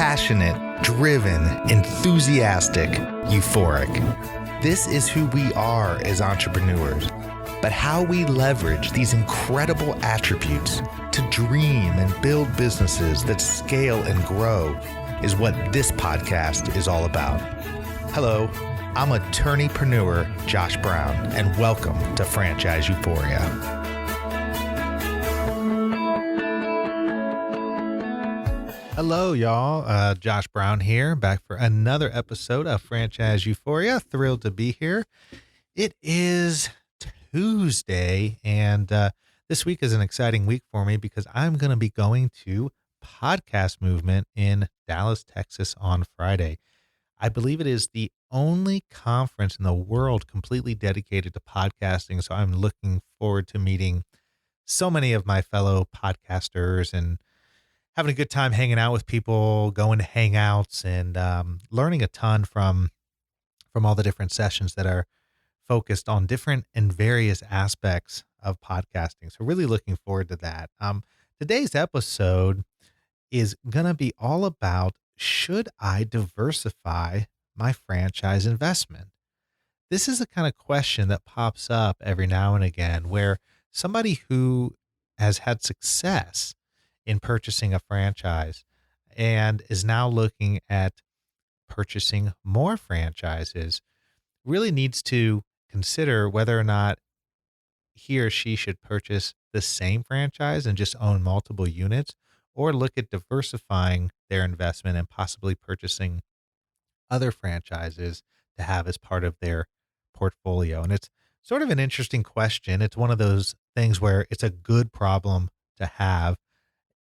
passionate, driven, enthusiastic, euphoric. This is who we are as entrepreneurs. But how we leverage these incredible attributes to dream and build businesses that scale and grow is what this podcast is all about. Hello, I'm attorneypreneur Josh Brown, and welcome to Franchise Euphoria. Hello, y'all. Josh Brown here, back for another episode of Franchise Euphoria. Thrilled to be here. It is Tuesday, and this week is an exciting week for me because I'm going to be going to Podcast Movement in Dallas, Texas on Friday. I believe it is the only conference in the world completely dedicated to podcasting, so I'm looking forward to meeting so many of my fellow podcasters and having a good time hanging out with people, going to hangouts, and learning a ton from all the different sessions that are focused on different and various aspects of podcasting. So really looking forward to that. Today's episode is going to be all about, should I diversify my franchise investment? This is a kind of question that pops up every now and again where somebody who has had success in purchasing a franchise and is now looking at purchasing more franchises really needs to consider whether or not he or she should purchase the same franchise and just own multiple units, or look at diversifying their investment and possibly purchasing other franchises to have as part of their portfolio. And it's sort of an interesting question. It's one of those things where it's a good problem to have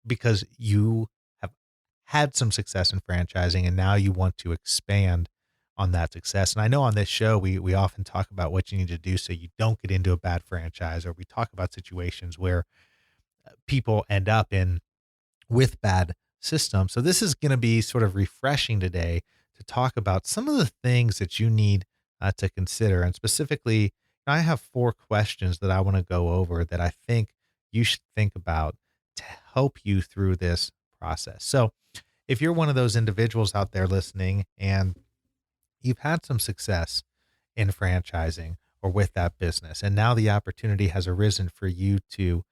because you have had some success in franchising and now you want to expand on that success. And I know on this show, we often talk about what you need to do so you don't get into a bad franchise, or we talk about situations where people end up with bad systems. So this is going to be sort of refreshing today to talk about some of the things that you need to consider. And specifically, I have 4 questions that I want to go over that I think you should think about to help you through this process. So if you're one of those individuals out there listening and you've had some success in franchising or with that business, and now the opportunity has arisen for you to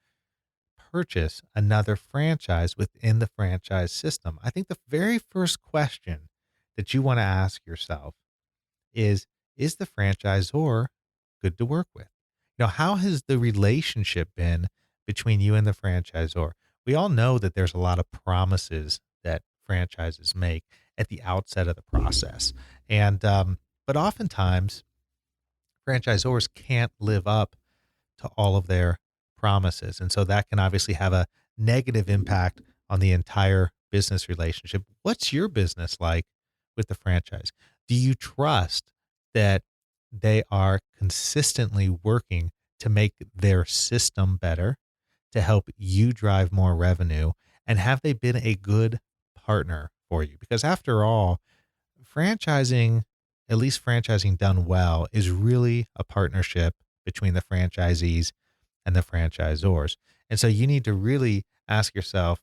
purchase another franchise within the franchise system, I think the very first question that you want to ask yourself is the franchisor good to work with? You know, how has the relationship been between you and the franchisor? We all know that there's a lot of promises that franchises make at the outset of the process. And, but oftentimes franchisors can't live up to all of their promises. And so that can obviously have a negative impact on the entire business relationship. What's your business like with the franchise? Do you trust that they are consistently working to make their system better, to help you drive more revenue? And have they been a good partner for you? Because after all, franchising, at least franchising done well, is really a partnership between the franchisees and the franchisors. And so you need to really ask yourself,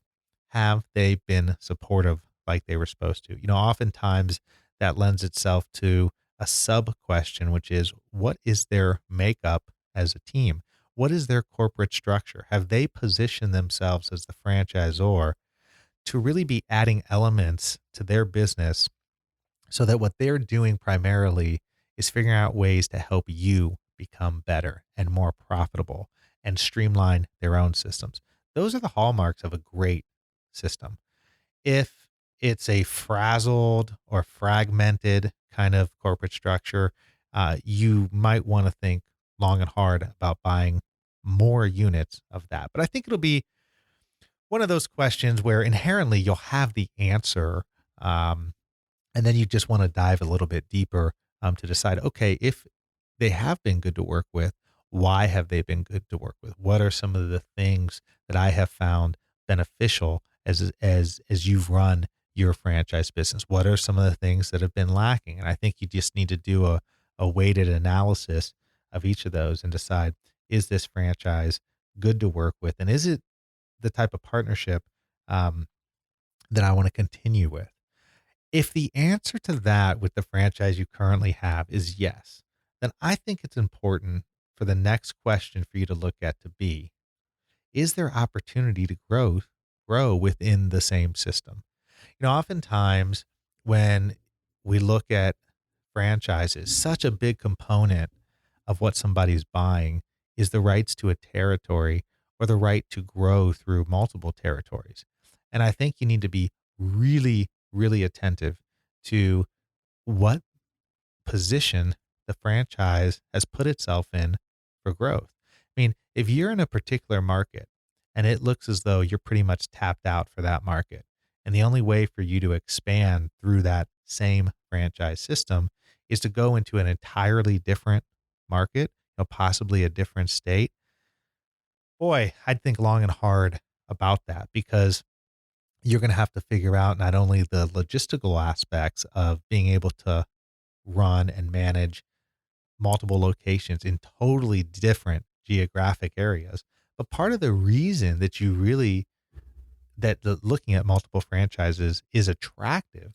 have they been supportive like they were supposed to? You know, oftentimes that lends itself to a sub question, which is, what is their makeup as a team? What is their corporate structure? Have they positioned themselves as the franchisor to really be adding elements to their business so that what they're doing primarily is figuring out ways to help you become better and more profitable and streamline their own systems? Those are the hallmarks of a great system. If it's a frazzled or fragmented kind of corporate structure, you might want to think long and hard about buying more units of that. But I think it'll be one of those questions where inherently you'll have the answer. And then you just want to dive a little bit deeper to decide, okay, if they have been good to work with, why have they been good to work with? What are some of the things that I have found beneficial as you've run your franchise business? What are some of the things that have been lacking? And I think you just need to do a weighted analysis of each of those and decide, is this franchise good to work with? And is it the type of partnership that I want to continue with? If the answer to that with the franchise you currently have is yes, then I think it's important for the next question for you to look at to be, is there opportunity to grow within the same system? Oftentimes when we look at franchises, such a big component of what somebody's buying is the rights to a territory or the right to grow through multiple territories. And I think you need to be really, really attentive to what position the franchise has put itself in for growth. I mean, if you're in a particular market and it looks as though you're pretty much tapped out for that market, and the only way for you to expand through that same franchise system is to go into an entirely different market, possibly a different state, boy, I'd think long and hard about that because you're going to have to figure out not only the logistical aspects of being able to run and manage multiple locations in totally different geographic areas. But part of the reason that you really looking at multiple franchises is attractive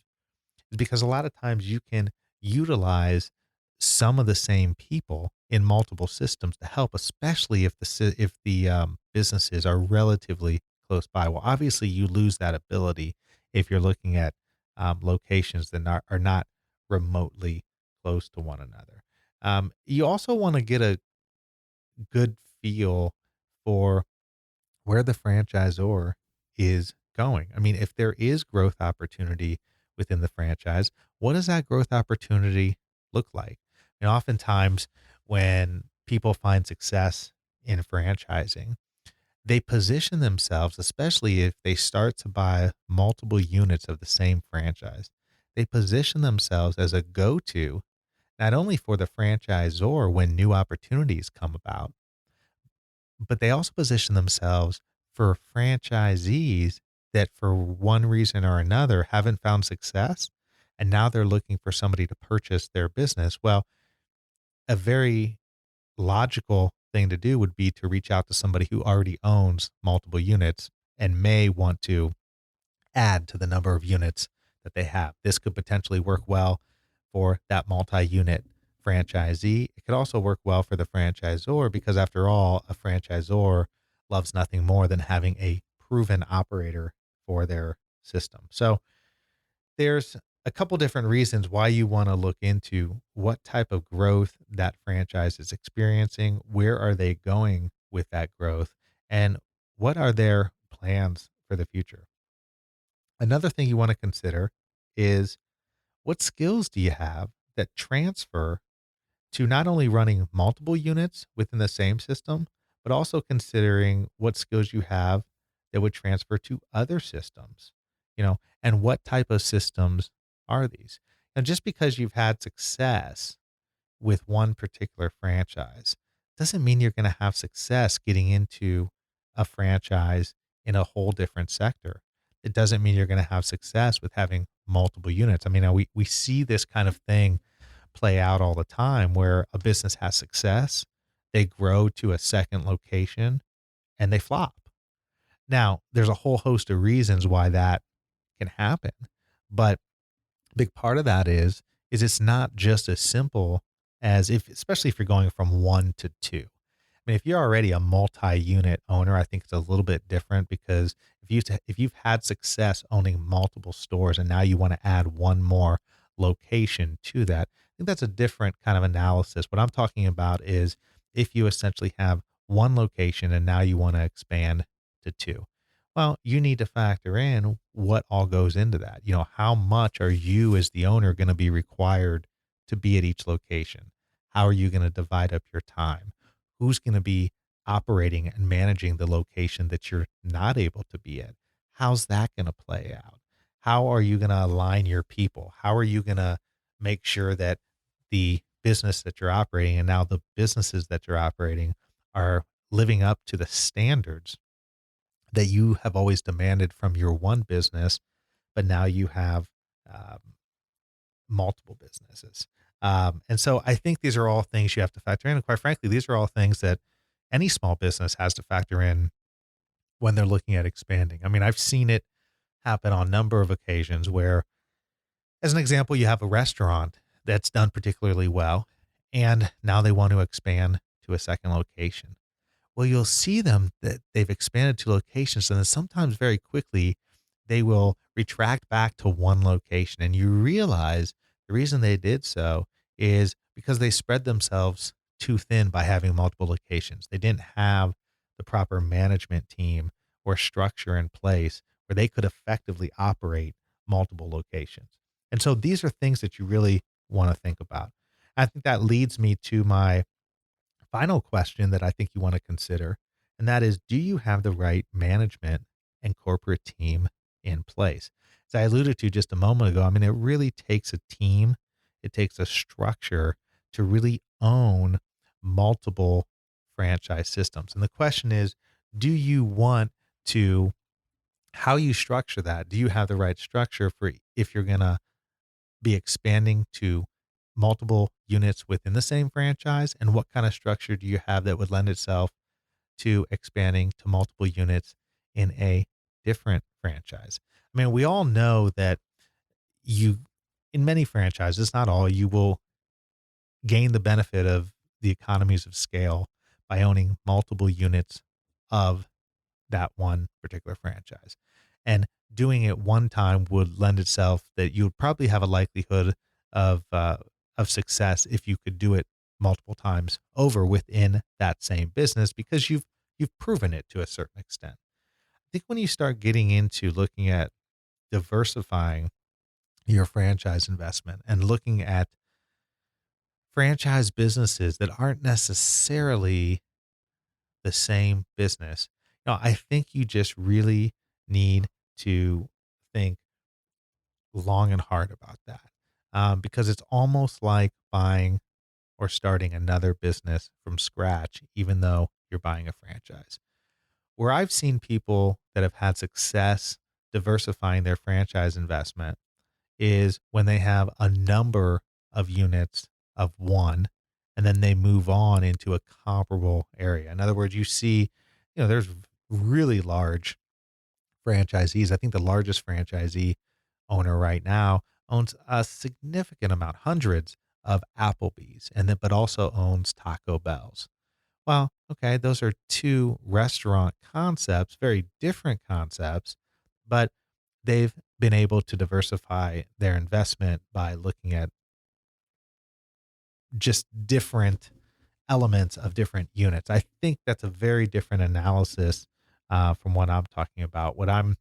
is because a lot of times you can utilize some of the same people in multiple systems to help, especially if the businesses are relatively close by. Well, obviously you lose that ability if you're looking at locations that are not remotely close to one another. You also want to get a good feel for where the franchisor is going. I mean, if there is growth opportunity within the franchise, what does that growth opportunity look like? And oftentimes, when people find success in franchising, they position themselves, especially if they start to buy multiple units of the same franchise, they position themselves as a go to, not only for the franchisor when new opportunities come about, but they also position themselves for franchisees that for one reason or another haven't found success and now they're looking for somebody to purchase their business. Well, a very logical thing to do would be to reach out to somebody who already owns multiple units and may want to add to the number of units that they have. This could potentially work well for that multi-unit franchisee. It could also work well for the franchisor because after all, a franchisor loves nothing more than having a proven operator for their system. So there's a couple different reasons why you want to look into what type of growth that franchise is experiencing, where are they going with that growth, and what are their plans for the future. Another thing you want to consider is what skills do you have that transfer to not only running multiple units within the same system, but also considering what skills you have that would transfer to other systems, and what type of systems are these? And just because you've had success with one particular franchise doesn't mean you're going to have success getting into a franchise in a whole different sector. It doesn't mean you're going to have success with having multiple units. I mean, we see this kind of thing play out all the time where a business has success, they grow to a second location and they flop. Now, there's a whole host of reasons why that can happen, but a big part of that is it's not just as simple as if, especially if you're going from one to two. I mean, if you're already a multi-unit owner, I think it's a little bit different because if you've had success owning multiple stores and now you want to add one more location to that, I think that's a different kind of analysis. What I'm talking about is if you essentially have one location and now you want to expand to two. Well, you need to factor in what all goes into that. How much are you as the owner going to be required to be at each location? How are you going to divide up your time? Who's going to be operating and managing the location that you're not able to be at? How's that going to play out? How are you going to align your people? How are you going to make sure that the business that you're operating and now the businesses that you're operating are living up to the standards that you have always demanded from your one business, but now you have um, multiple businesses. And so I think these are all things you have to factor in. And quite frankly, these are all things that any small business has to factor in when they're looking at expanding. I mean, I've seen it happen on a number of occasions where As an example, you have a restaurant that's done particularly well, and now they want to expand to a second location. Well, you'll see them that they've expanded to locations, and then sometimes very quickly they will retract back to one location. And you realize the reason they did so is because they spread themselves too thin by having multiple locations. They didn't have the proper management team or structure in place where they could effectively operate multiple locations. And so these are things that you really want to think about. I think that leads me to my final question that I think you want to consider, and that is, do you have the right management and corporate team in place? As I alluded to just a moment ago, I mean, it really takes a team, it takes a structure to really own multiple franchise systems. And the question is, do you want to, how you structure that? Do you have the right structure for if you're going to be expanding to multiple units within the same franchise? And what kind of structure do you have that would lend itself to expanding to multiple units in a different franchise? I mean, we all know that you, in many franchises, not all, you will gain the benefit of the economies of scale by owning multiple units of that one particular franchise. And doing it one time would lend itself that you would probably have a likelihood of success if you could do it multiple times over within that same business because you've proven it to a certain extent. I think when you start getting into looking at diversifying your franchise investment and looking at franchise businesses that aren't necessarily the same business. No, I think you just really need to think long and hard about that because it's almost like buying or starting another business from scratch, even though you're buying a franchise. Where I've seen people that have had success diversifying their franchise investment is when they have a number of units of one and then they move on into a comparable area. In other words, you see, there's really large franchisees. I think the largest franchisee owner right now owns a significant amount, hundreds of Applebee's, and then but also owns Taco Bell's. Well, okay, those are two restaurant concepts, very different concepts, but they've been able to diversify their investment by looking at just different elements of different units. I think that's a very different analysis from what I'm talking about. What I'm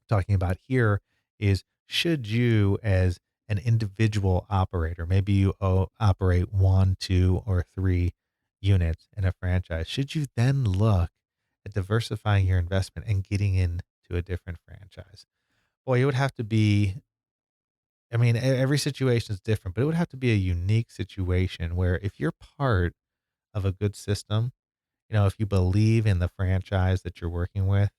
talking about here is, should you, as an individual operator, maybe you operate one, two, or three units in a franchise, should you then look at diversifying your investment and getting into a different franchise? Boy, it would have to be, I mean, every situation is different, but it would have to be a unique situation where if you're part of a good system, if you believe in the franchise that you're working with,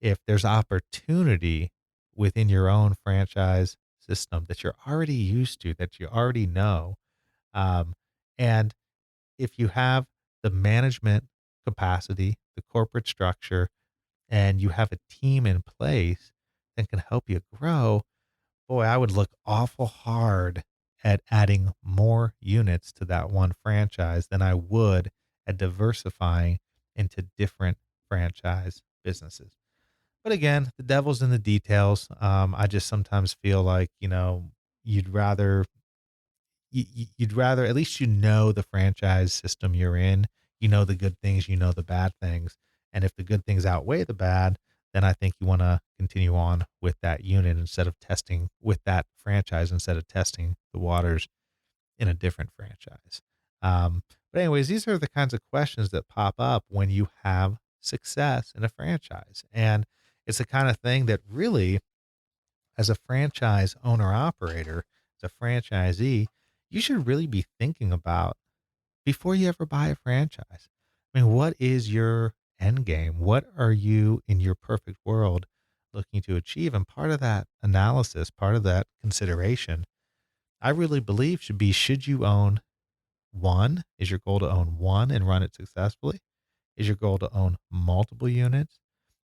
if there's opportunity within your own franchise system that you're already used to, that you already know, um, and if you have the management capacity, the corporate structure, and you have a team in place that can help you grow, boy, I would look awful hard at adding more units to that one franchise than I would at diversifying into different franchise businesses. But again, the devil's in the details. I just sometimes feel like, you'd rather you'd rather, at least the franchise system you're in, the good things, the bad things. And if the good things outweigh the bad, then I think you want to continue on with that unit instead of testing with that franchise, instead of testing the waters in a different franchise. But anyways, these are the kinds of questions that pop up when you have success in a franchise. And it's the kind of thing that really, as a franchise owner operator, as a franchisee, you should really be thinking about before you ever buy a franchise. I mean, what is your end game? What are you in your perfect world looking to achieve? And part of that analysis, part of that consideration, I really believe should be, should you own one? Is your goal to own one and run it successfully? Is your goal to own multiple units?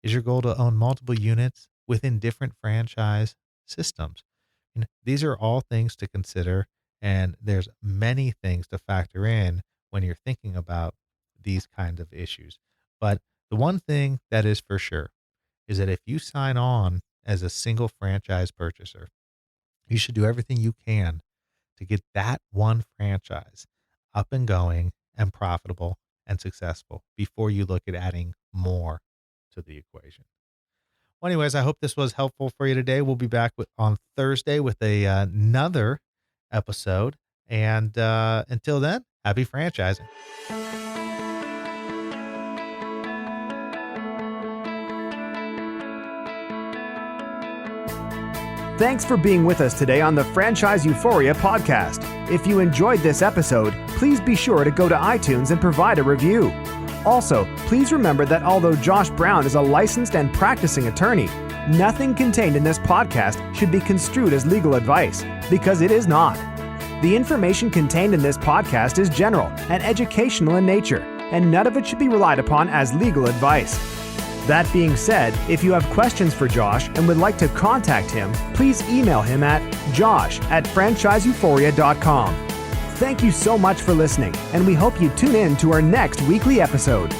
Is your goal to own multiple units within different franchise systems? These are all things to consider, and there's many things to factor in when you're thinking about these kind of issues. But the one thing that is for sure is that if you sign on as a single franchise purchaser, you should do everything you can to get that one franchise up and going and profitable and successful before you look at adding more to the equation. Well, anyways, I hope this was helpful for you today. We'll be back on Thursday with another episode. And until then, happy franchising. Thanks for being with us today on the Franchise Euphoria podcast. If you enjoyed this episode, please be sure to go to iTunes and provide a review. Also, please remember that although Josh Brown is a licensed and practicing attorney, nothing contained in this podcast should be construed as legal advice, because it is not. The information contained in this podcast is general and educational in nature, and none of it should be relied upon as legal advice. That being said, if you have questions for Josh and would like to contact him, please email him at josh@franchiseeuphoria.com. Thank you so much for listening, and we hope you tune in to our next weekly episode.